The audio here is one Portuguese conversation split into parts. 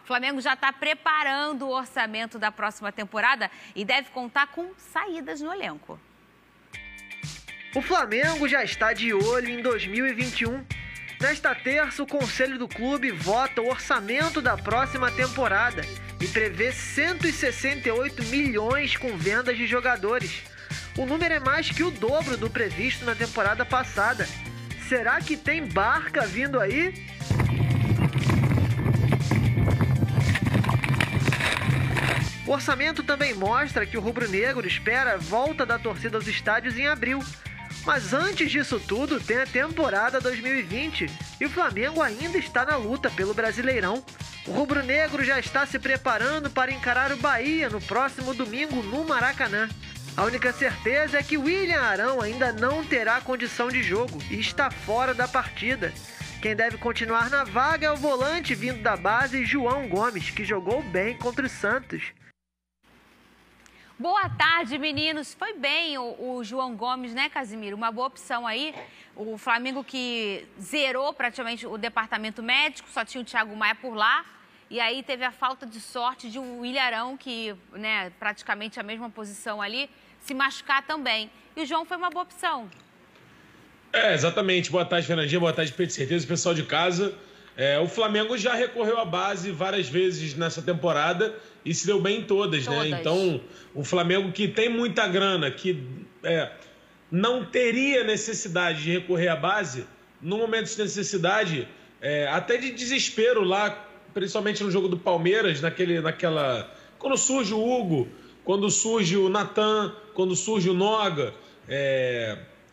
O Flamengo já está preparando o orçamento da próxima temporada e deve contar com saídas no elenco. O Flamengo já está de olho em 2021. Nesta terça, o Conselho do Clube vota o orçamento da próxima temporada e prevê 168 milhões com vendas de jogadores. O número é mais que o dobro do previsto na temporada passada. Será que tem barca vindo aí? O orçamento também mostra que o rubro-negro espera a volta da torcida aos estádios em abril. Mas antes disso tudo, tem a temporada 2020 e o Flamengo ainda está na luta pelo Brasileirão. O rubro-negro já está se preparando para encarar o Bahia no próximo domingo no Maracanã. A única certeza é que William Arão ainda não terá condição de jogo e está fora da partida. Quem deve continuar na vaga é o volante vindo da base, João Gomes, que jogou bem contra o Santos. Boa tarde, meninos. Foi bem o João Gomes, né, Casimiro? Uma boa opção aí. O Flamengo que zerou praticamente o departamento médico, só tinha o Thiago Maia por lá. E aí teve a falta de sorte de o William Arão, que, né, praticamente a mesma posição ali, se machucar também. E o João foi uma boa opção. Exatamente. Boa tarde, Fernandinha. Boa tarde, Pedro Certeza, pessoal de casa. O Flamengo já recorreu à base várias vezes nessa temporada e se deu bem em todas, né? Então, o Flamengo que tem muita grana, que não teria necessidade de recorrer à base, no momento de necessidade, até de desespero lá, principalmente no jogo do Palmeiras, quando surge o Hugo, quando surge o Natan, quando surge o Noga,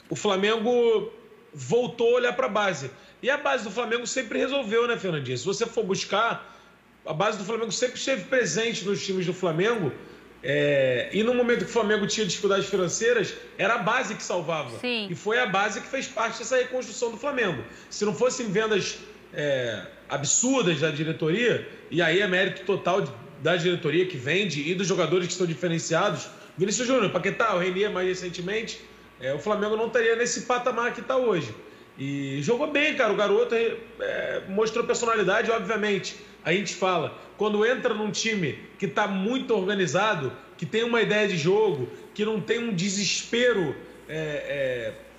o Flamengo voltou a olhar para a base. E a base do Flamengo sempre resolveu, né, Fernandinha? Se você for buscar, a base do Flamengo sempre esteve presente nos times do Flamengo. E no momento que o Flamengo tinha dificuldades financeiras, era a base que salvava. Sim. E foi a base que fez parte dessa reconstrução do Flamengo. Se não fossem vendas absurdas da diretoria, e aí é mérito total da diretoria que vende e dos jogadores que estão diferenciados, Vinícius Júnior, Paquetá, o Renier mais recentemente, o Flamengo não estaria nesse patamar que está hoje. E jogou bem, cara. O garoto mostrou personalidade, obviamente. A gente fala, quando entra num time que está muito organizado, que tem uma ideia de jogo, que não tem um desespero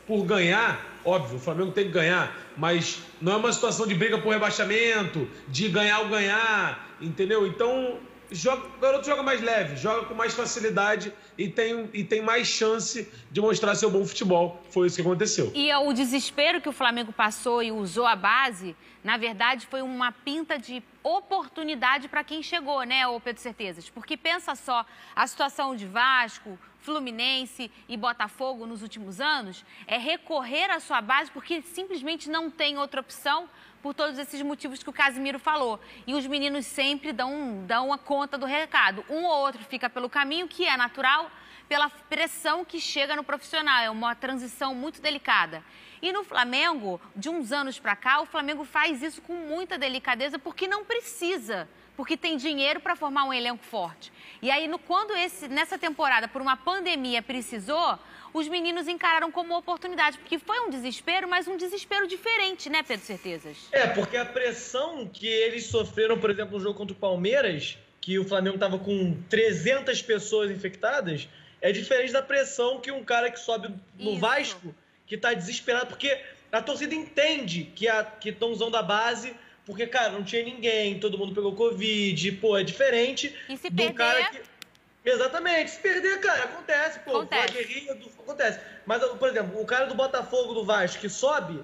por ganhar, óbvio, o Flamengo tem que ganhar, mas não é uma situação de briga por rebaixamento, de ganhar ou ganhar, entendeu? Então, o garoto joga mais leve, joga com mais facilidade e tem mais chance de mostrar seu bom futebol. Foi isso que aconteceu. E o desespero que o Flamengo passou e usou a base, na verdade, foi uma pinta de oportunidade para quem chegou, né, ô Pedro Certezas? Porque pensa só, a situação de Vasco, Fluminense e Botafogo nos últimos anos é recorrer à sua base porque simplesmente não tem outra opção por todos esses motivos que o Casimiro falou. E os meninos sempre dão a conta do recado. Um ou outro fica pelo caminho, que é natural, pela pressão que chega no profissional. É uma transição muito delicada. E no Flamengo, de uns anos para cá, o Flamengo faz isso com muita delicadeza porque não precisa, porque tem dinheiro para formar um elenco forte. E aí, quando nessa temporada, por uma pandemia, precisou, os meninos encararam como oportunidade, porque foi um desespero, mas um desespero diferente, né, Pedro Certezas? Porque a pressão que eles sofreram, por exemplo, no jogo contra o Palmeiras, que o Flamengo estava com 300 pessoas infectadas, é diferente da pressão que um cara que sobe no Vasco, que está desesperado, porque a torcida entende que estão usando a base, porque, cara, não tinha ninguém, todo mundo pegou Covid, é diferente e se do perder... cara que... Exatamente, se perder, cara, acontece, acontece. Mas, por exemplo, o cara do Botafogo, do Vasco, que sobe,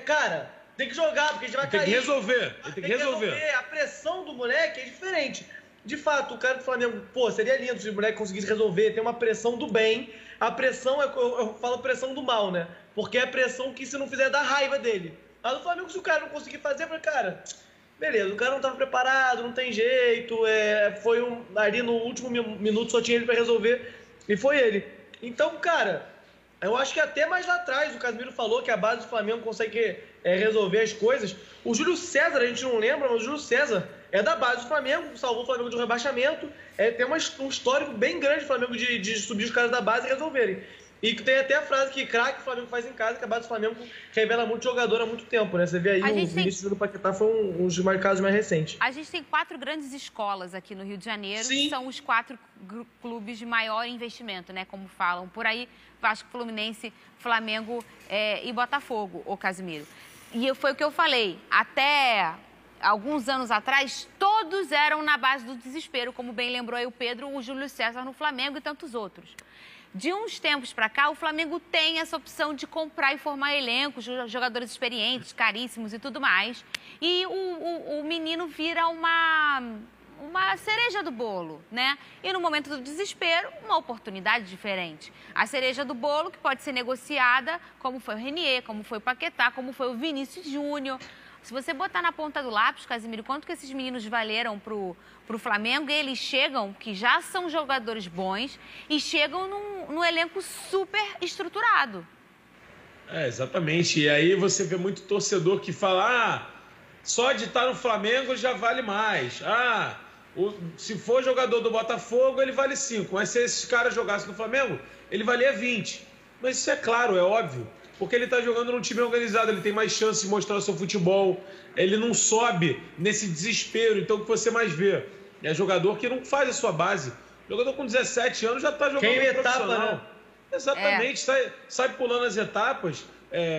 cara, tem que jogar, porque a gente vai cair. Tem que resolver. A pressão do moleque é diferente. De fato, o cara do Flamengo, seria lindo se o moleque conseguisse resolver, tem uma pressão do bem. A pressão, eu falo pressão do mal, né? Porque é a pressão que se não fizer dá raiva dele. Mas no Flamengo, se o cara não conseguir fazer, cara... Beleza, o cara não estava preparado, não tem jeito, ali no último minuto só tinha ele para resolver e foi ele. Então, cara, eu acho que até mais lá atrás, o Casimiro falou que a base do Flamengo consegue resolver as coisas. O Júlio César, a gente não lembra, mas o Júlio César é da base do Flamengo, salvou o Flamengo de um rebaixamento, tem um histórico bem grande do Flamengo de subir os caras da base e resolverem. E tem até a frase que craque o Flamengo faz em casa, que a base do Flamengo revela muito jogador há muito tempo, né? Você vê aí o Vinícius do Paquetá foi um dos casos mais recentes. A gente tem 4 grandes escolas aqui no Rio de Janeiro, Sim. que são os 4 clubes de maior investimento, né? Como falam por aí, Vasco, Fluminense, Flamengo e Botafogo, ô Casimiro. E foi o que eu falei, até alguns anos atrás, todos eram na base do desespero, como bem lembrou aí o Pedro, o Júlio César no Flamengo e tantos outros. De uns tempos para cá, o Flamengo tem essa opção de comprar e formar elencos, jogadores experientes, caríssimos e tudo mais. E o menino vira uma cereja do bolo, né? E no momento do desespero, uma oportunidade diferente. A cereja do bolo que pode ser negociada, como foi o Renier, como foi o Paquetá, como foi o Vinícius Júnior. Se você botar na ponta do lápis, Casimiro, quanto que esses meninos valeram pro Flamengo, e eles chegam, que já são jogadores bons, e chegam num elenco super estruturado. Exatamente. E aí você vê muito torcedor que fala, só de estar no Flamengo já vale mais. Se for jogador do Botafogo, ele vale 5. Mas se esses caras jogassem no Flamengo, ele valia 20. Mas isso é claro, é óbvio. Porque ele está jogando num time organizado, ele tem mais chance de mostrar o seu futebol, ele não sobe nesse desespero. Então, o que você mais vê é jogador que não faz a sua base. Jogador com 17 anos já está jogando no profissional. Né? Exatamente, sai pulando as etapas.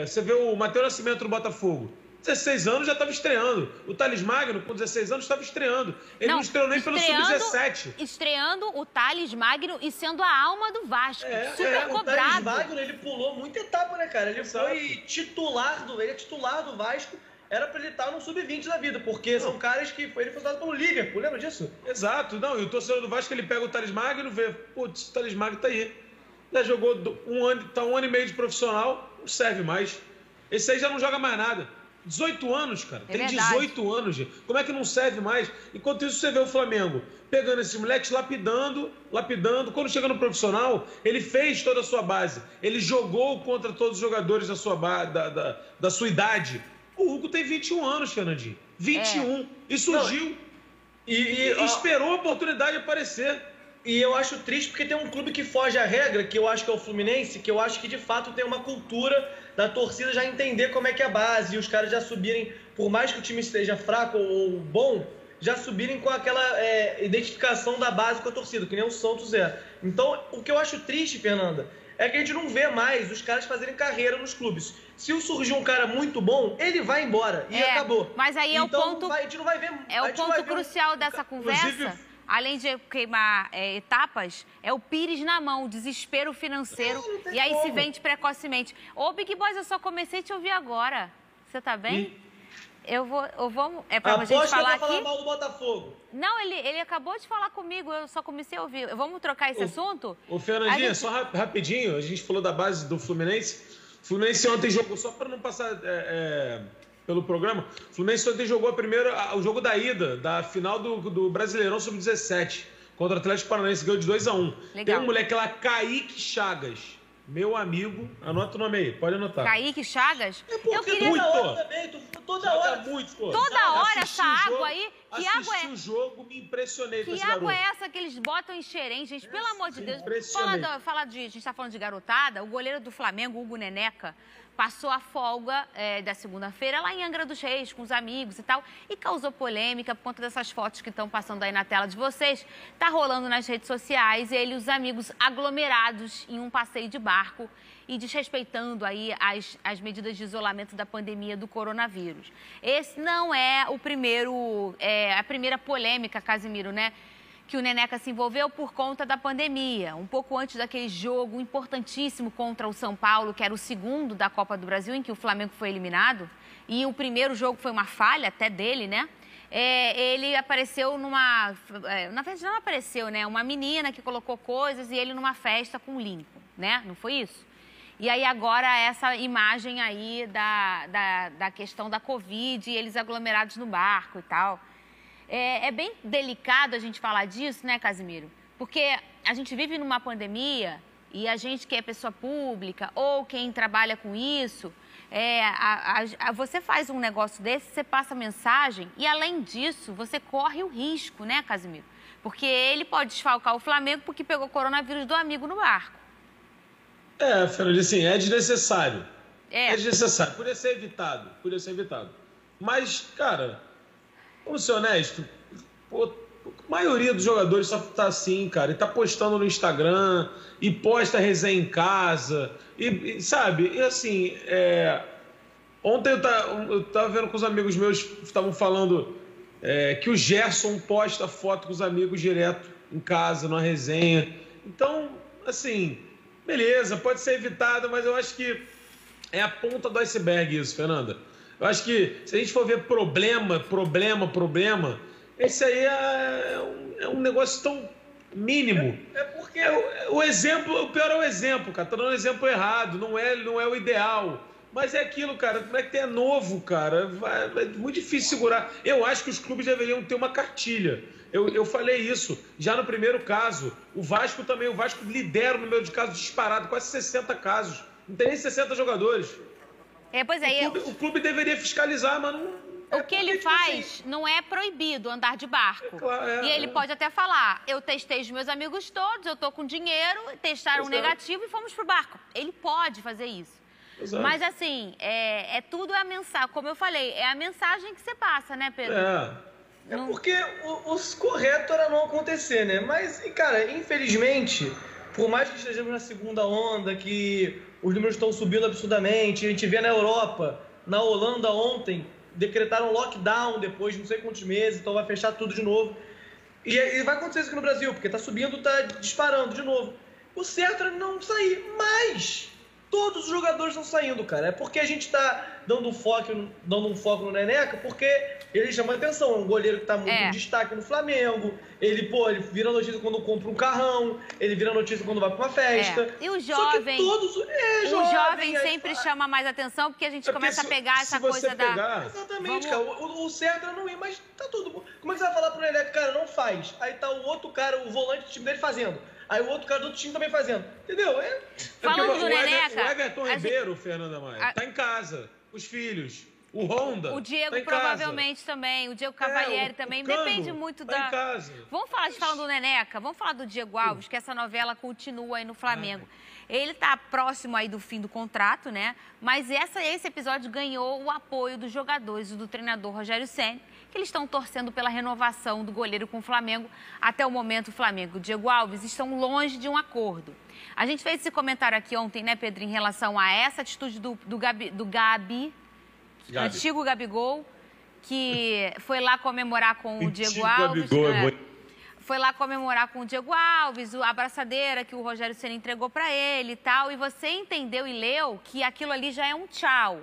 Você vê o Matheus Nascimento do Botafogo, 16 anos já estava estreando. O Thales Magno, com 16 anos, estava estreando. Ele não estreou nem pelo Sub-17. Estreando o Thales Magno e sendo a alma do Vasco. Super cobrado. O Thales Magno, ele pulou muita etapa, né, cara? Ele foi titular do Vasco. Era pra ele estar no Sub-20 da vida, porque são caras que ele foi usado pelo Liverpool, lembra disso? Exato. Não, e o torcedor do Vasco, ele pega o Thales Magno e vê, putz, o Thales Magno tá aí. Já jogou tá um ano e meio de profissional, não serve mais. Esse aí já não joga mais nada. 18 anos, cara. Tem 18 anos, gente. Como é que não serve mais? Enquanto isso, você vê o Flamengo pegando esses moleques, lapidando. Quando chega no profissional, ele fez toda a sua base. Ele jogou contra todos os jogadores da sua idade. O Hugo tem 21 anos, Fernandinho. 21. E surgiu. E esperou a oportunidade aparecer. E eu acho triste porque tem um clube que foge à regra, que eu acho que é o Fluminense, que eu acho que de fato tem uma cultura da torcida já entender como é que é a base, e os caras já subirem, por mais que o time esteja fraco ou bom, já subirem com aquela identificação da base com a torcida, que nem o Santos é. Então, o que eu acho triste, Fernanda, é que a gente não vê mais os caras fazerem carreira nos clubes. Se surgir um cara muito bom, ele vai embora e acabou. Mas aí então, é o ponto. A gente não vai ver. É o ponto crucial dessa conversa. Além de queimar etapas, é o pires na mão, o desespero financeiro. E aí se vende precocemente. Ô, Big Boys, eu só comecei a te ouvir agora. Você tá bem? Eu vou. É pra gente falar aqui. Falar mal do Botafogo. Não, ele acabou de falar comigo, eu só comecei a ouvir. Vamos trocar esse assunto? Ô, Fernandinha, só rapidinho, a gente falou da base do Fluminense. O Fluminense ontem jogou, só para não passar pelo programa, o Fluminense ontem jogou o jogo da ida, da final do Brasileirão Sub-17, contra o Atlético Paranaense, ganhou de 2-1. Tem um moleque lá, Kaique Chagas. Meu amigo, anota o nome aí, pode anotar. Kaique Chagas? Eu queria toda hora. Toda hora essa água aí. Que água é? O jogo, me impressionei com esse garoto. Que água é essa que eles botam em Xerém, gente? Pelo amor de Deus. A gente tá falando de garotada, o goleiro do Flamengo, Hugo Neneca, passou a folga da segunda-feira lá em Angra dos Reis, com os amigos e tal, e causou polêmica por conta dessas fotos que estão passando aí na tela de vocês. Tá rolando nas redes sociais, ele e os amigos aglomerados em um passeio de barco e desrespeitando aí as medidas de isolamento da pandemia do coronavírus. Esse não é a primeira polêmica, Casimiro, né? Que o Neneca se envolveu por conta da pandemia. Um pouco antes daquele jogo importantíssimo contra o São Paulo, que era o segundo da Copa do Brasil, em que o Flamengo foi eliminado. E o primeiro jogo foi uma falha até dele, né? Ele apareceu na verdade, não apareceu, né? Uma menina que colocou coisas e ele numa festa com o Lincoln, né? Não foi isso? E aí agora essa imagem aí da questão da Covid e eles aglomerados no barco e tal. É bem delicado a gente falar disso, né, Casimiro? Porque a gente vive numa pandemia e a gente que é pessoa pública ou quem trabalha com isso, você faz um negócio desse, você passa mensagem e, além disso, você corre o risco, né, Casimiro? Porque ele pode desfalcar o Flamengo porque pegou coronavírus do amigo no barco. Fernando, assim, é desnecessário. É desnecessário. Podia ser evitado. Mas, cara, vamos ser honestos. Pô, a maioria dos jogadores só tá assim, cara. E tá postando no Instagram, e posta resenha em casa. E sabe? E assim, ontem eu tava vendo com os amigos meus, estavam falando que o Gerson posta foto com os amigos direto em casa, numa resenha. Então, assim, beleza, pode ser evitado, mas eu acho que é a ponta do iceberg isso, Fernanda. Eu acho que se a gente for ver problema, esse aí é um negócio tão mínimo. Porque o pior é o exemplo, cara. Tá dando um exemplo errado, não é o ideal. Mas é aquilo, cara, como é que é novo, cara? É muito difícil segurar. Eu acho que os clubes deveriam ter uma cartilha. Eu falei isso já no primeiro caso. O Vasco lidera o número de casos disparado, quase 60 casos. Não tem nem 60 jogadores. O clube deveria fiscalizar, mas não... O que ele faz não é proibido andar de barco. Claro, e ele pode até falar, eu testei os meus amigos todos, eu tô com dinheiro, testaram negativo e fomos pro barco. Ele pode fazer isso. Exato. Mas assim, tudo a mensagem, como eu falei, é a mensagem que você passa, né, Pedro? Porque o correto era não acontecer, né? Mas, cara, infelizmente, por mais que estejamos na segunda onda, que os números estão subindo absurdamente, a gente vê na Europa, na Holanda ontem, decretaram lockdown depois de não sei quantos meses, então vai fechar tudo de novo. E vai acontecer isso aqui no Brasil, porque tá subindo, tá disparando de novo. O certo era não sair, mas todos os jogadores estão saindo, cara. É porque a gente tá dando um foco no Neneca, porque ele chama atenção. É um goleiro que tá muito em destaque no Flamengo. Ele vira notícia quando compra um carrão, ele vira notícia quando vai pra uma festa. E o jovem... O jovem sempre chama mais atenção, porque a gente começa a pegar essa coisa da... Exatamente, cara. O certo era não ir, mas tá tudo bom. Como é que você vai falar pro Neneca, cara, não faz? Aí tá o outro cara, o volante do time dele fazendo. Aí o outro cara do outro time também fazendo. Entendeu? Falando do Neneca... O Everton Ribeiro, Fernanda Maia, tá em casa. Os filhos. O Honda. O Diego tá em provavelmente casa. também. O Diego Cavalieri também. Cano, Depende muito tá em casa. Vamos falar do Neneca? Vamos falar do Diego Alves, que essa novela continua aí no Flamengo. Ele tá próximo aí do fim do contrato, né? Mas esse episódio ganhou o apoio dos jogadores e do treinador Rogério Ceni, que eles estão torcendo pela renovação do goleiro com o Flamengo. Até o momento, o Flamengo e o Diego Alves estão longe de um acordo. A gente fez esse comentário aqui ontem, né, Pedro, em relação a essa atitude do Gabi, antigo Gabigol, que foi lá comemorar com o Diego Alves. Foi lá comemorar com o Diego Alves, a abraçadeira que o Rogério Ceni entregou para ele e tal. E você entendeu e leu que aquilo ali já é um tchau.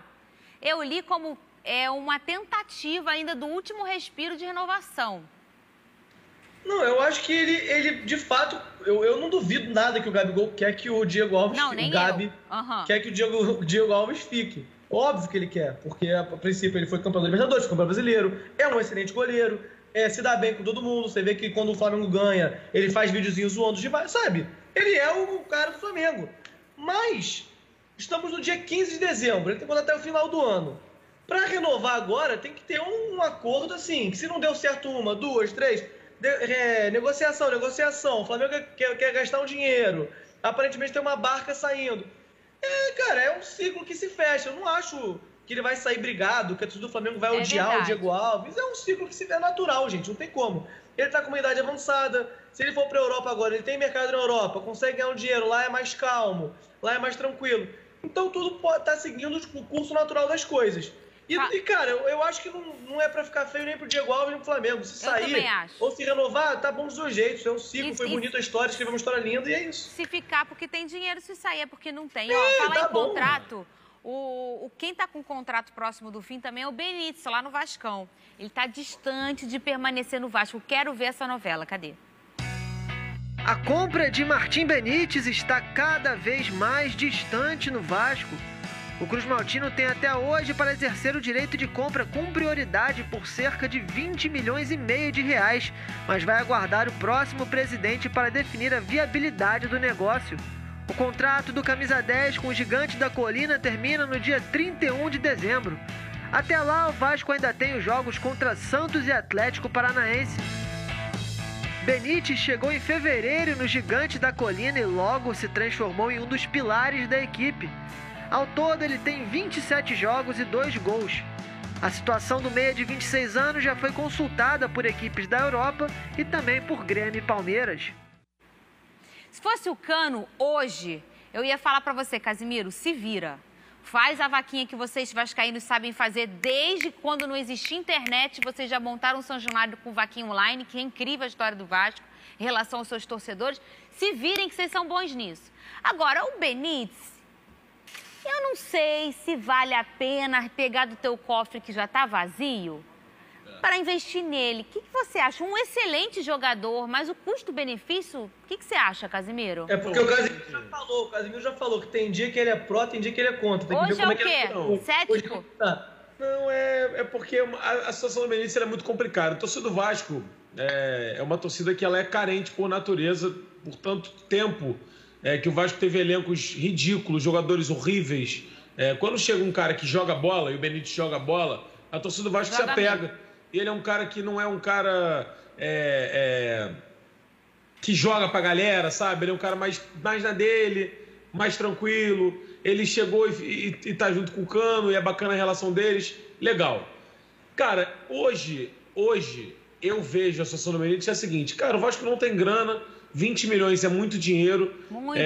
Eu li como uma tentativa ainda do último respiro de renovação. Não, eu acho que ele de fato, eu não duvido nada que o Gabigol quer que o Diego Alves, quer que o Diego Alves fique. Óbvio que ele quer, porque a princípio ele foi campeão da Libertadores, campeão brasileiro, é um excelente goleiro, se dá bem com todo mundo. Você vê que quando o Flamengo ganha, ele faz videozinhos zoando os rivais, sabe? Ele é o cara do Flamengo. Mas estamos no dia 15 de dezembro, ele tem conta até o final do ano. Para renovar agora, tem que ter um acordo assim, que se não deu certo uma, duas, três, negociação. O Flamengo quer gastar um dinheiro, aparentemente tem uma barca saindo. Cara, é um ciclo que se fecha. Eu não acho que ele vai sair brigado, que a torcida do Flamengo vai odiar o Diego Alves. É um ciclo que é natural, gente, não tem como. Ele tá com uma idade avançada, se ele for pra Europa agora, ele tem mercado na Europa, consegue ganhar um dinheiro, lá é mais calmo, lá é mais tranquilo. Então tudo tá seguindo o curso natural das coisas. E cara, eu acho que não é pra ficar feio nem pro Diego Alves nem pro Flamengo. Se sair ou se renovar, tá bom dos dois jeitos. É um ciclo, foi bonita a história, escreveu uma história linda e é isso. Se ficar porque tem dinheiro, se sair é porque não tem. Falar em contrato, quem tá com o contrato próximo do fim também é o Benítez, lá no Vascão. Ele tá distante de permanecer no Vasco. Quero ver essa novela, cadê? A compra de Martim Benítez está cada vez mais distante no Vasco. O Cruz Maltino tem até hoje para exercer o direito de compra com prioridade por cerca de 20 milhões e meio de reais, mas vai aguardar o próximo presidente para definir a viabilidade do negócio. O contrato do Camisa 10 com o Gigante da Colina termina no dia 31 de dezembro. Até lá, o Vasco ainda tem os jogos contra Santos e Atlético Paranaense. Benítez chegou em fevereiro no Gigante da Colina e logo se transformou em um dos pilares da equipe. Ao todo, ele tem 27 jogos e 2 gols. A situação do meia de 26 anos já foi consultada por equipes da Europa e também por Grêmio e Palmeiras. Se fosse o Cano hoje, eu ia falar pra você, Casimiro, se vira. Faz a vaquinha que vocês vascaínos sabem fazer desde quando não existia internet. Vocês já montaram um São Januário com vaquinha online, que é incrível a história do Vasco em relação aos seus torcedores. Se virem que vocês são bons nisso. Agora, o Benítez, eu não sei se vale a pena pegar do teu cofre que já tá vazio para investir nele. O que você acha? Um excelente jogador, mas o custo-benefício, o que você acha, Casimiro? É porque o Casimiro já falou que tem dia que ele é pró, tem dia que ele é contra. Tem que hoje ver como é o quê? Cético? Não, é porque a situação do Benítez é muito complicada. A torcida do Vasco é uma torcida que ela é carente por natureza, por tanto tempo que o Vasco teve elencos ridículos, jogadores horríveis. Quando chega um cara que joga bola, e o Benítez joga bola, a torcida do Vasco se apega. E ele é um cara que não é um cara que joga pra galera, sabe? Ele é um cara mais na dele, mais tranquilo. Ele chegou e tá junto com o Cano, e é bacana a relação deles. Legal. Cara, hoje eu vejo a situação do Benítez é a seguinte. Cara, o Vasco não tem grana, 20 milhões é muito dinheiro. Muito.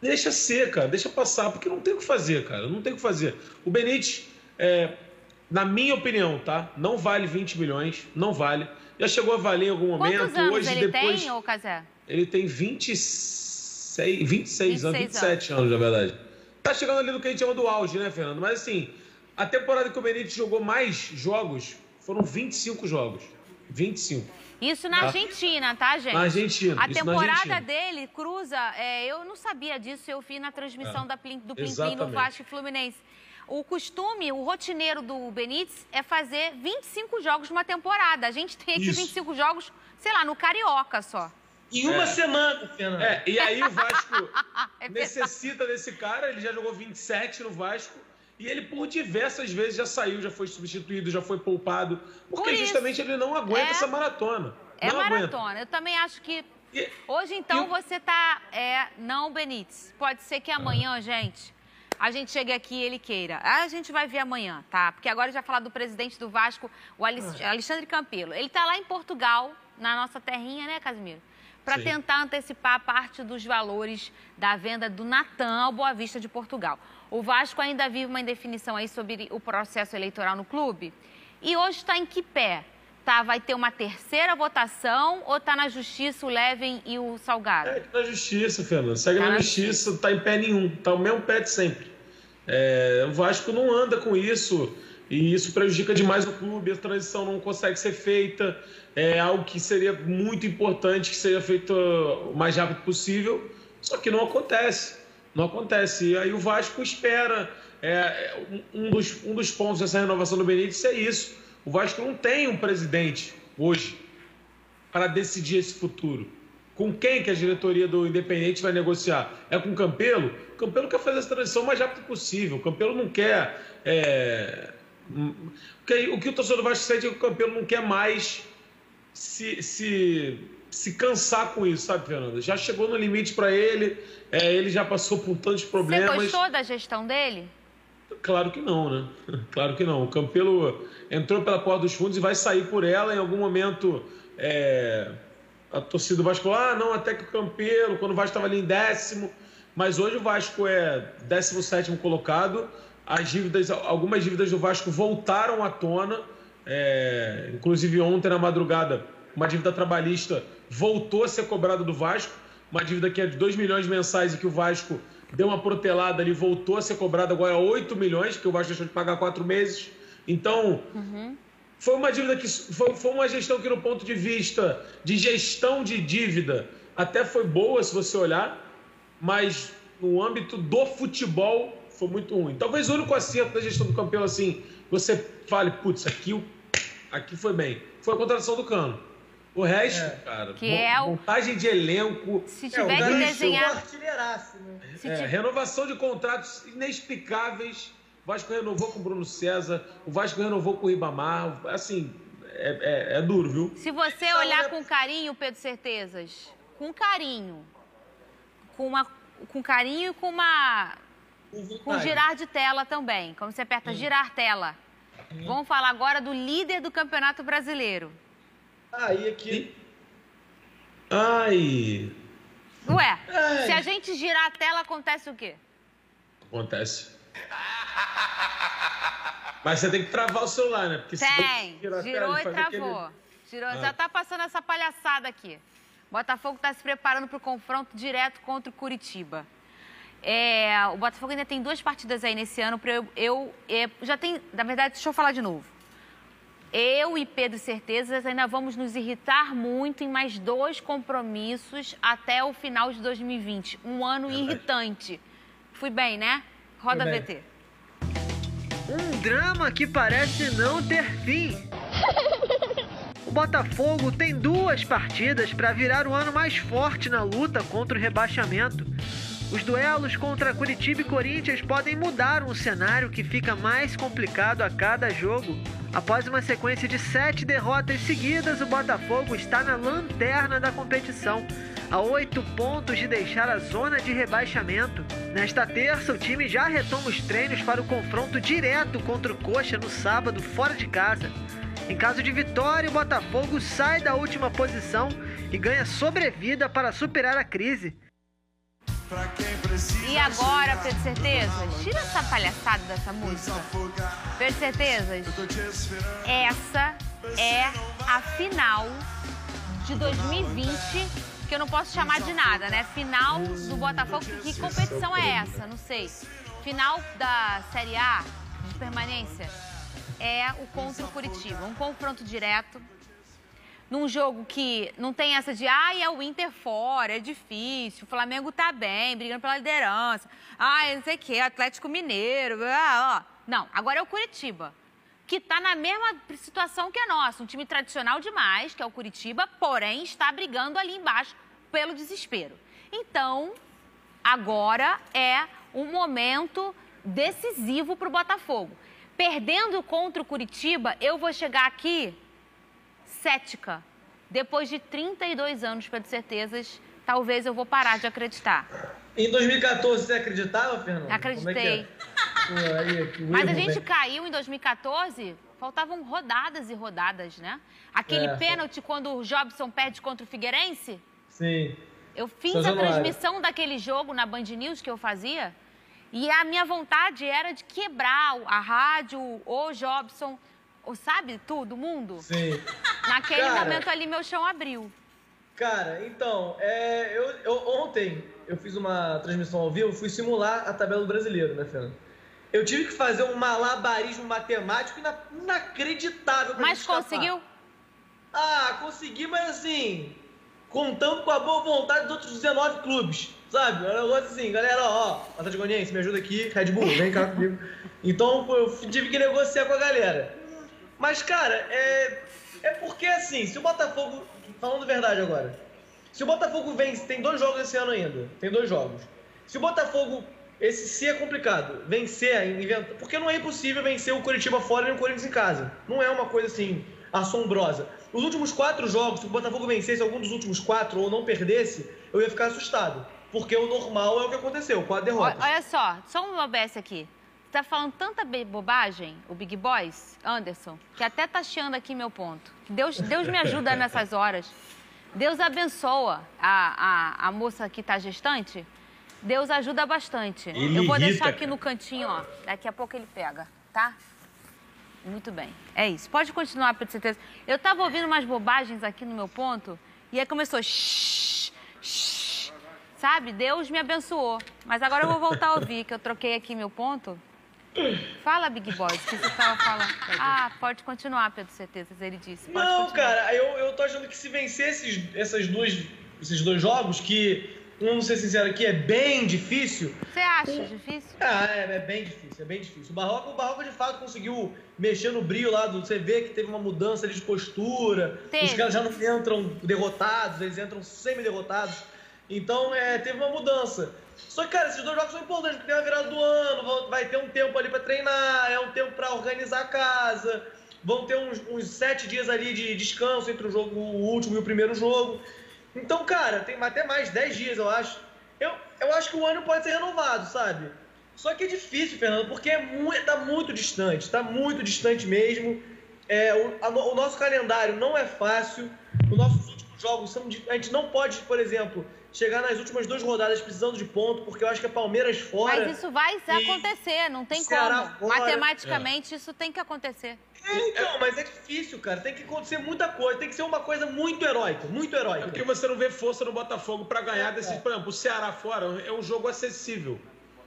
Deixa ser, cara, deixa passar, porque não tem o que fazer, cara. Não tem o que fazer. O Benítez... na minha opinião, tá? Não vale 20 milhões, não vale. Já chegou a valer em algum momento. Quantos anos hoje, ele depois, tem, ô Casé? Ele tem 26 anos, 27 anos, na verdade. Tá chegando ali no que a gente chama do auge, né, Fernando? Mas assim, a temporada que o Benítez jogou mais jogos foram 25 jogos. 25. Isso na Argentina, tá, gente? Na Argentina. A temporada dele cruza... eu não sabia disso, eu vi na transmissão do Plim Plim no Vasco e Fluminense. O costume, o rotineiro do Benítez é fazer 25 jogos numa temporada. A gente tem aqui 25 jogos, sei lá, no Carioca só. Em uma semana, Fernando. E aí o Vasco necessita desse cara, ele já jogou 27 no Vasco, e ele por diversas vezes já saiu, já foi substituído, já foi poupado, porque justamente ele não aguenta essa maratona. Não maratona. Aguenta. Eu também acho que... Hoje, então, você tá... não, Benítez. Pode ser que amanhã, gente... A gente chegue aqui e ele queira. A gente vai ver amanhã, tá? Porque agora a gente vai falar do presidente do Vasco, o Alexandre Campelo. Ele tá lá em Portugal, na nossa terrinha, né, Casimiro? Para tentar antecipar parte dos valores da venda do Natan ao Boa Vista de Portugal. O Vasco ainda vive uma indefinição aí sobre o processo eleitoral no clube. E hoje está em que pé? Tá, vai ter uma terceira votação ou tá na justiça o Leven e o Salgado? Na justiça, Fernando. Segue na justiça, não tá em pé nenhum. Tá o mesmo pé de sempre. O Vasco não anda com isso e isso prejudica demais o clube. A transição não consegue ser feita. É algo que seria muito importante que seja feito o mais rápido possível, só que não acontece. Não acontece. E aí o Vasco espera. Um dos pontos dessa renovação do Benítez é isso. O Vasco não tem um presidente hoje para decidir esse futuro. Com quem que a diretoria do Independente vai negociar? É com o Campelo? O Campelo quer fazer essa transição o mais rápido possível. O Campelo não quer... O que o torcedor do Vasco sente é que o Campelo não quer mais se cansar com isso, sabe, Fernanda? Já chegou no limite para ele, ele já passou por tantos problemas. Você gostou da gestão dele? Claro que não, né? Claro que não. O Campelo entrou pela porta dos fundos e vai sair por ela. Em algum momento, a torcida do Vasco falou, não, até que o Campelo, quando o Vasco estava ali em 10º, mas hoje o Vasco é 17º colocado. Algumas dívidas do Vasco voltaram à tona. Inclusive ontem, na madrugada, uma dívida trabalhista voltou a ser cobrada do Vasco. Uma dívida que é de 2 milhões mensais e que o Vasco deu uma protelada ali, voltou a ser cobrada agora 8 milhões, que o Vasco deixou de pagar 4 meses. Então, foi uma dívida que foi uma gestão que, no ponto de vista de gestão de dívida, até foi boa, se você olhar, mas no âmbito do futebol foi muito ruim. Talvez o único acerto da gestão do Campelo, assim, você fale, putz, aqui foi bem, foi a contratação do Cano. O resto, cara, montagem de elenco... Se tiver que desenhar... Renovação de contratos inexplicáveis. O Vasco renovou com o Bruno César, o Vasco renovou com o Ribamar. Assim, é duro, viu? Se você olhar com carinho, Pedro Certezas, com carinho, com carinho e com girar de tela também, como você aperta girar tela. Vamos falar agora do líder do Campeonato Brasileiro. Aí aqui... Ué, se a gente girar a tela, acontece o quê? Acontece. Mas você tem que travar o celular, né? Porque girou e travou. Girou, já tá passando essa palhaçada aqui. Botafogo tá se preparando para o confronto direto contra o Curitiba. O Botafogo ainda tem 2 partidas aí nesse ano. Já tem, na verdade, deixa eu falar de novo. Eu e Pedro Certezas ainda vamos nos irritar muito em mais 2 compromissos até o final de 2020. Um ano irritante. Fui bem, né? Roda VT. Um drama que parece não ter fim. O Botafogo tem 2 partidas para virar o ano mais forte na luta contra o rebaixamento. Os duelos contra Curitiba e Corinthians podem mudar um cenário que fica mais complicado a cada jogo. Após uma sequência de 7 derrotas seguidas, o Botafogo está na lanterna da competição, a 8 pontos de deixar a zona de rebaixamento. Nesta terça, o time já retoma os treinos para o confronto direto contra o Coxa no sábado, fora de casa. Em caso de vitória, o Botafogo sai da última posição e ganha sobrevida para superar a crise. E agora, Pedro Certezas, tira essa palhaçada dessa música. Pedro Certezas, essa é a final de 2020, que eu não posso chamar de nada, né? Final do Botafogo, que competição é essa? Não sei. Final da Série A, de permanência, é o contra o Curitiba. Um confronto direto. Num jogo que não tem essa de, é o Inter fora, é difícil, o Flamengo tá bem, brigando pela liderança, não sei o quê, Atlético Mineiro, Não, agora é o Curitiba, que tá na mesma situação que a nossa, um time tradicional demais, que é o Curitiba, porém está brigando ali embaixo pelo desespero. Então, agora é um momento decisivo pro Botafogo. Perdendo contra o Curitiba, eu vou chegar aqui cética. Depois de 32 anos, Pedro Certezas, talvez eu vou parar de acreditar. Em 2014, você acreditava, Fernando? Acreditei. Mas a gente caiu em 2014, faltavam rodadas e rodadas, né? Aquele pênalti quando o Jobson perde contra o Figueirense. Sim. Eu fiz a transmissão daquele jogo na Band News que eu fazia e a minha vontade era de quebrar a rádio, o Jobson... Sabe, todo mundo? Sim. Naquele momento ali, meu chão abriu. Cara, então, ontem eu fiz uma transmissão ao vivo, fui simular a tabela do brasileiro, né, Fernando? Eu tive que fazer um malabarismo matemático inacreditável pra Mas conseguiu? Consegui, mas assim, contando com a boa vontade dos outros 19 clubes, sabe? Um negócio assim, galera, Atlético Goianiense, me ajuda aqui, Red Bull, vem cá comigo. Então, eu tive que negociar com a galera. Mas, cara, é porque, assim, se o Botafogo... Falando verdade agora. Se o Botafogo vence... Tem 2 jogos esse ano ainda. Tem 2 jogos. Se o Botafogo... Se é complicado. Vencer... Porque não é impossível vencer o Curitiba fora e o Corinthians em casa. Não é uma coisa, assim, assombrosa. Os últimos 4 jogos, se o Botafogo vencesse algum dos últimos 4 ou não perdesse, eu ia ficar assustado. Porque o normal é o que aconteceu. 4 derrotas. Olha só um OBS aqui. Tá falando tanta bobagem, o Big Boys, Anderson, que até tá chiando aqui meu ponto. Deus me ajuda nessas horas. Deus abençoa a moça que tá gestante. Deus ajuda bastante. Eu vou deixar aqui no cantinho, Daqui a pouco ele pega, tá? Muito bem. É isso. Pode continuar, Pedro Certeza. Eu tava ouvindo umas bobagens aqui no meu ponto e aí começou... Sabe? Deus me abençoou. Mas agora eu vou voltar a ouvir, que eu troquei aqui meu ponto. Fala, Big Boy, que você estava falando. Pode continuar, Pedro Certezas, ele disse. Não, cara, eu tô achando que se vencer esses dois jogos, que, vamos ser sincero aqui, é bem difícil. Você acha difícil? É bem difícil. O Barroca de fato conseguiu mexer no brilho lá, você vê que teve uma mudança ali de postura. Os caras já não entram derrotados, eles entram semi-derrotados. Então, teve uma mudança. Só que, cara, esses 2 jogos são importantes, porque tem a virada do ano, vai ter um tempo ali pra treinar, é um tempo pra organizar a casa. vão ter uns 7 dias ali de descanso entre o último e o primeiro jogo. Então, cara, tem até mais 10 dias, eu acho. Eu acho que o ano pode ser renovado, sabe? Só que é difícil, Fernando, porque tá muito distante mesmo. O nosso calendário não é fácil. Os nossos últimos jogos a gente não pode, por exemplo, chegar nas últimas 2 rodadas precisando de ponto, porque eu acho que é Palmeiras fora. Mas isso vai acontecer, não tem como. Fora. Matematicamente, isso tem que acontecer. Então, mas é difícil, cara. Tem que acontecer muita coisa. Tem que ser uma coisa muito heróica, muito heróica. É porque você não vê força no Botafogo para ganhar desses... Por exemplo, o Ceará fora é um jogo acessível.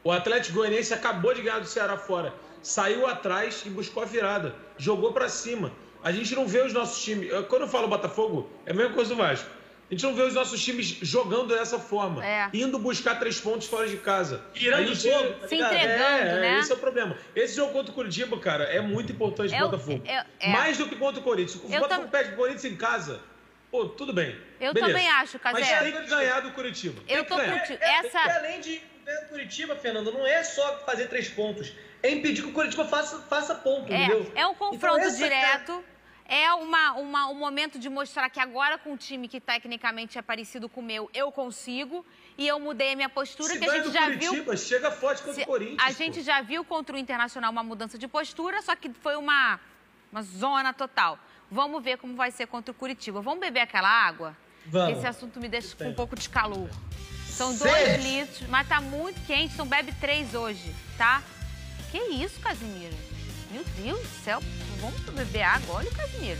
O Atlético Goianiense acabou de ganhar do Ceará fora. Saiu atrás e buscou a virada. Jogou para cima. A gente não vê os nossos times... Quando eu falo Botafogo, é a mesma coisa do Vasco. A gente não vê os nossos times jogando dessa forma. Indo buscar 3 pontos fora de casa. Tirando o jogo. Se entregando, né? Esse é o problema. Esse jogo contra o Curitiba, cara, é muito importante pro Botafogo. Mais do que contra o Corinthians. O Botafogo perde o Corinthians em casa. Pô, tudo bem. Eu também acho, Casé. Mas tem que ganhar do Curitiba. Eu tô contigo. Além de ganhar do Curitiba, Fernando, não é só fazer 3 pontos. É impedir que o Curitiba faça ponto, entendeu? É um confronto direto. É um momento de mostrar que agora com um time que tecnicamente é parecido com o meu, eu consigo. E eu mudei a minha postura, Se que a gente já Curitiba, viu... chega forte contra o Corinthians. A gente já viu contra o Internacional uma mudança de postura, só que foi uma zona total. Vamos ver como vai ser contra o Curitiba. Vamos beber aquela água? Vamos. Esse assunto me deixa com um pouco de calor. São 2 litros, mas tá muito quente, então bebe 3 hoje, tá? Que isso, Casimiro? Meu Deus do céu, vamos beber água? Olha o Casimiro.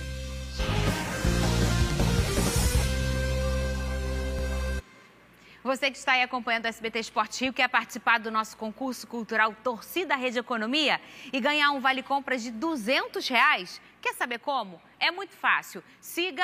Você que está aí acompanhando o SBT Esporte Rio, quer participar do nosso concurso cultural Torcida Rede Economia e ganhar um vale-compras de R$200? Quer saber como? É muito fácil. Siga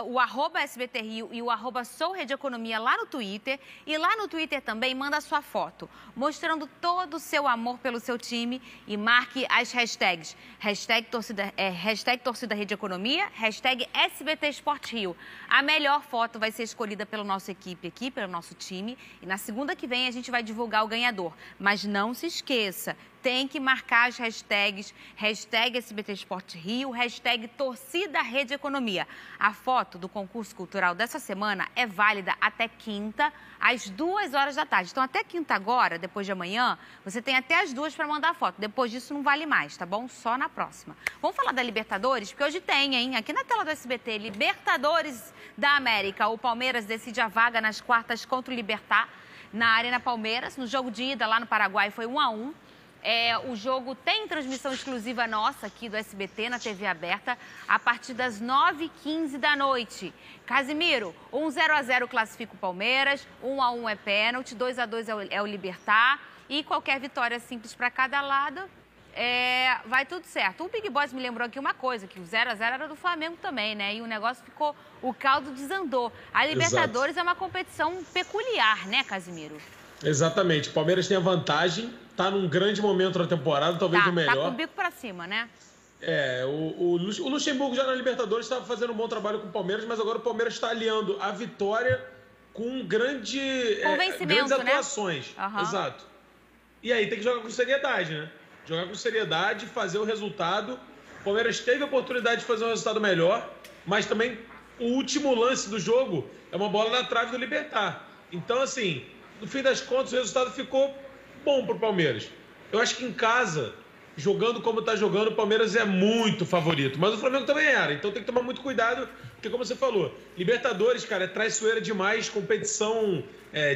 o @SBT Rio e o @SouRedeEconomia lá no Twitter. E lá no Twitter também manda a sua foto, mostrando todo o seu amor pelo seu time e marque as hashtags. Hashtag Torcida Rede Economia, hashtag SBT Esporte Rio. A melhor foto vai ser escolhida pela nossa equipe aqui, pelo nosso time. E na segunda que vem a gente vai divulgar o ganhador. Mas não se esqueça, tem que marcar as hashtags, hashtag SBT Esporte Rio, hashtag Torcida Rede Economia. A foto do concurso cultural dessa semana é válida até quinta, às 2h. Então, até quinta agora, depois de amanhã, você tem até as 2 para mandar a foto. Depois disso, não vale mais, tá bom? Só na próxima. Vamos falar da Libertadores? Porque hoje tem, hein? Aqui na tela do SBT, Libertadores da América. O Palmeiras decide a vaga nas quartas contra o Libertad na Arena Palmeiras. No jogo de ida lá no Paraguai foi 1-1. O jogo tem transmissão exclusiva nossa aqui do SBT, na TV aberta, a partir das 9h15 da noite. Casimiro, 0-0 classifica o Palmeiras, 1-1 é pênalti, 2-2 é o Libertad e qualquer vitória simples para cada lado, vai tudo certo. O Big Boss me lembrou aqui uma coisa, que o 0-0 era do Flamengo também, né? E o negócio ficou, o caldo desandou. A Libertadores Exato. É uma competição peculiar, né, Casimiro? Exatamente. O Palmeiras tem a vantagem, tá num grande momento da temporada, talvez o melhor. Tá com o bico pra cima, né? O Luxemburgo já na Libertadores estava fazendo um bom trabalho com o Palmeiras, mas agora o Palmeiras está aliando a vitória com grandes atuações. Né? Uhum. Exato. E aí tem que jogar com seriedade, né? Jogar com seriedade, fazer o resultado. O Palmeiras teve a oportunidade de fazer um resultado melhor, mas também o último lance do jogo é uma bola na trave do Libertad. Então, assim, no fim das contas, o resultado ficou bom para o Palmeiras. Eu acho que em casa, jogando como está jogando, o Palmeiras é muito favorito. Mas o Flamengo também era, então tem que tomar muito cuidado, porque como você falou, Libertadores, cara, é traiçoeira demais, competição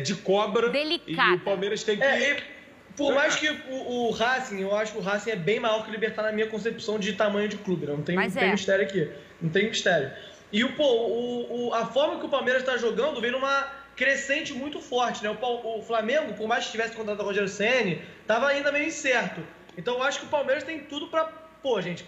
de cobra. Delicada. E o Palmeiras tem que... Por mais que o Racing, eu acho que o Racing é bem maior que o Libertad na minha concepção de tamanho de clube. Não tem mistério aqui. Não tem mistério. E a forma que o Palmeiras está jogando vem numa crescente muito forte, né? O Flamengo, por mais que tivesse contratado o Rogério Ceni, estava ainda meio incerto. Então eu acho que o Palmeiras tem tudo para,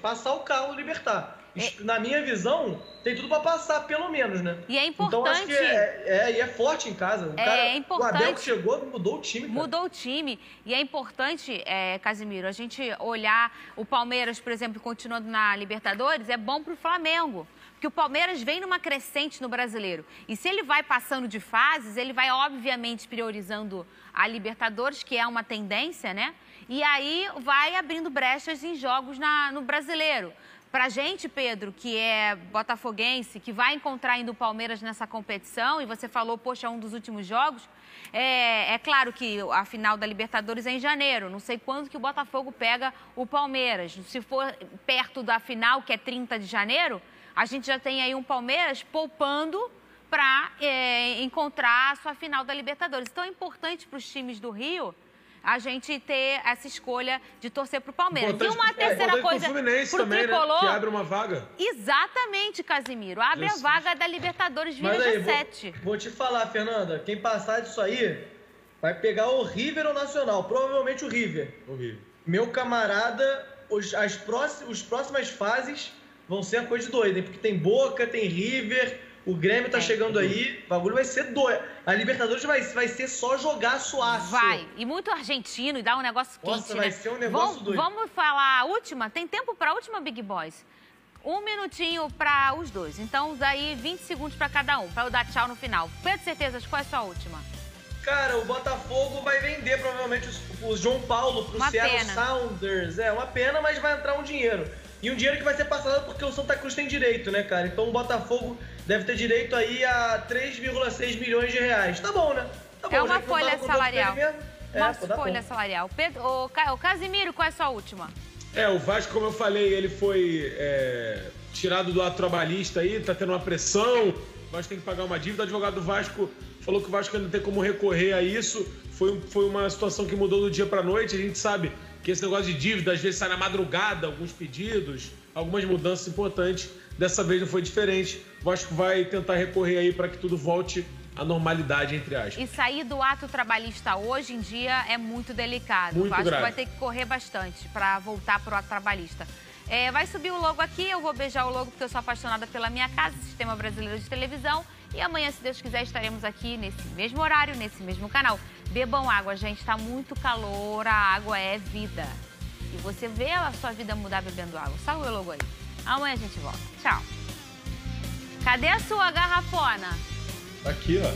passar o carro no Libertad. Na minha visão, tem tudo para passar, pelo menos, né? E é importante... Então acho que é forte em casa. É importante. O Abel que chegou, mudou o time, cara. Mudou o time. E é importante, Casimiro, a gente olhar o Palmeiras, por exemplo, continuando na Libertadores, é bom para o Flamengo. Porque o Palmeiras vem numa crescente no Brasileiro. E se ele vai passando de fases, ele vai, obviamente, priorizando a Libertadores, que é uma tendência, né? E aí vai abrindo brechas em jogos no Brasileiro. Pra gente, Pedro, que é botafoguense, que vai encontrar ainda o Palmeiras nessa competição, e você falou, poxa, um dos últimos jogos, é claro que a final da Libertadores é em janeiro, não sei quando que o Botafogo pega o Palmeiras. Se for perto da final, que é 30 de janeiro, a gente já tem aí um Palmeiras poupando para encontrar a sua final da Libertadores. Então é importante para os times do Rio a gente ter essa escolha de torcer para o Palmeiras. E uma terceira coisa pro Fluminense pro também, tricolor, né? Que abre uma vaga. Exatamente, Casimiro. Abre a vaga da Libertadores, vira dia 7. Vou te falar, Fernanda, quem passar disso aí vai pegar o River ou Nacional. Provavelmente o River. Meu camarada, os próximas fases vão ser a coisa de doido, hein? Porque tem Boca, tem River... O Grêmio tá chegando aí, o bagulho vai ser doido. A Libertadores vai ser só jogar suaço. Vai, e muito argentino, e dá um negócio quente, Nossa, vai ser um negócio doido. Vamos falar a última? Tem tempo pra última, Big Boys? 1 minutinho pra os dois. Então, daí 20 segundos pra cada um, pra eu dar tchau no final. Pedro Certezas, qual é a sua última? Cara, o Botafogo vai vender provavelmente o João Paulo pro Seattle Sounders. É uma pena, mas vai entrar um dinheiro. E um dinheiro que vai ser passado porque o Santa Cruz tem direito, né, cara? Então o Botafogo deve ter direito aí a 3,6 milhões de reais. Tá bom, né? Tá bom, é uma folha salarial. Uma folha bom. salarial. Pedro, o Casimiro, qual é a sua última? O Vasco, como eu falei, ele foi tirado do ato trabalhista aí, tá tendo uma pressão, o Vasco tem que pagar uma dívida. O advogado do Vasco falou que o Vasco ainda tem como recorrer a isso. Foi uma situação que mudou do dia pra noite. A gente sabe que esse negócio de dívida, às vezes sai na madrugada, alguns pedidos, algumas mudanças importantes. Dessa vez não foi diferente. O Vasco vai tentar recorrer aí para que tudo volte à normalidade, entre aspas. E sair do ato trabalhista hoje em dia é muito delicado. Muito o Vasco grave. vai ter que correr bastante para voltar para o ato trabalhista. Vai subir o logo aqui, eu vou beijar o logo porque eu sou apaixonada pela minha casa, Sistema Brasileiro de Televisão. E amanhã, se Deus quiser, estaremos aqui nesse mesmo horário, nesse mesmo canal. Bebam água, gente, tá muito calor, a água é vida. E você vê a sua vida mudar bebendo água. Salve o logo aí. Amanhã a gente volta. Tchau. Cadê a sua garrafona? Aqui, ó.